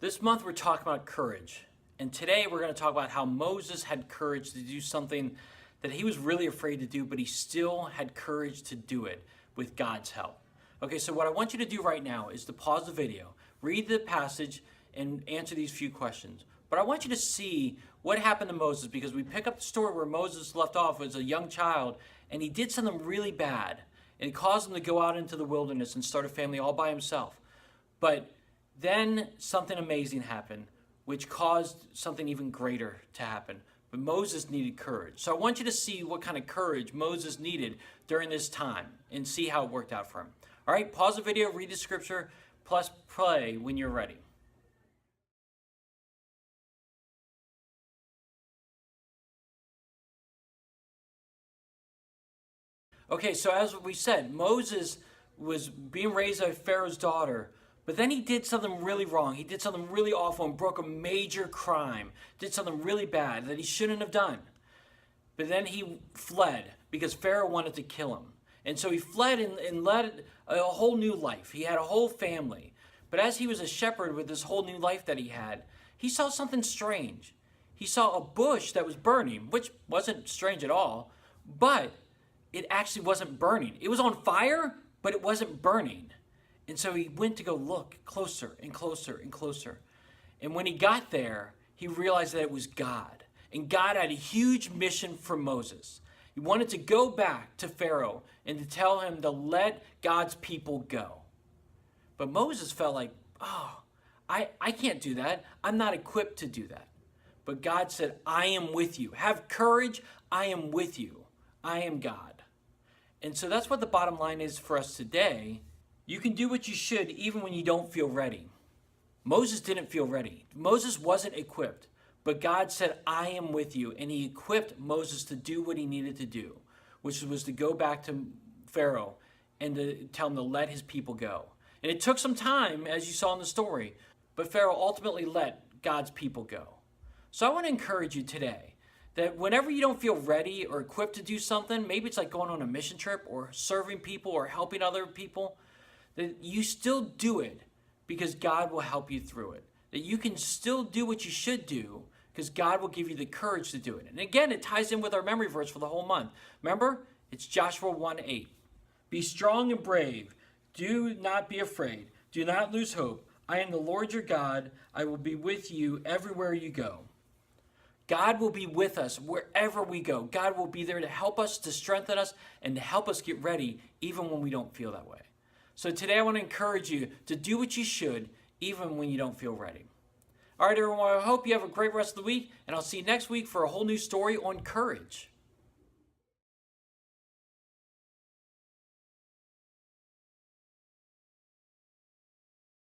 This month we're talking about courage. And today we're going to talk about how Moses had courage to do something that he was really afraid to do, but he still had courage to do it with God's help. Okay, so what I want you to do right now is to pause the video, read the passage, and answer these few questions. But I want you to see what happened to Moses, because we pick up the story where Moses left off as a young child, and he did something really bad. And it caused him to go out into the wilderness and start a family all by himself. But then something amazing happened, which caused something even greater to happen. But Moses needed courage. So I want you to see what kind of courage Moses needed during this time and see how it worked out for him. All right, pause the video, read the scripture, plus play when you're ready. Okay, so as we said, Moses was being raised by Pharaoh's daughter, but then he did something really wrong. He did something really awful and broke a major crime, did something really bad that he shouldn't have done. But then he fled because Pharaoh wanted to kill him. And so he fled and led a whole new life. He had a whole family. But as he was a shepherd with this whole new life that he had, he saw something strange. He saw a bush that was burning, which wasn't strange at all, but it actually wasn't burning. It was on fire, but it wasn't burning. And so he went to go look closer and closer and closer. And when he got there, he realized that it was God. And God had a huge mission for Moses. He wanted to go back to Pharaoh and to tell him to let God's people go. But Moses felt like, I can't do that. I'm not equipped to do that. But God said, I am with you. Have courage. I am with you. I am God. And so that's what the bottom line is for us today. You can do what you should even when you don't feel ready. Moses didn't feel ready. Moses wasn't equipped. But God said, I am with you. And he equipped Moses to do what he needed to do, which was to go back to Pharaoh and to tell him to let his people go. And it took some time, as you saw in the story, but Pharaoh ultimately let God's people go. So I want to encourage you today that whenever you don't feel ready or equipped to do something, maybe it's like going on a mission trip or serving people or helping other people, that you still do it because God will help you through it. That you can still do what you should do because God will give you the courage to do it. And again, it ties in with our memory verse for the whole month. Remember, it's Joshua 1:8. Be strong and brave. Do not be afraid. Do not lose hope. I am the Lord your God. I will be with you everywhere you go. God will be with us wherever we go. God will be there to help us, to strengthen us, and to help us get ready even when we don't feel that way. So today I want to encourage you to do what you should even when you don't feel ready. All right, everyone, I hope you have a great rest of the week, and I'll see you next week for a whole new story on courage.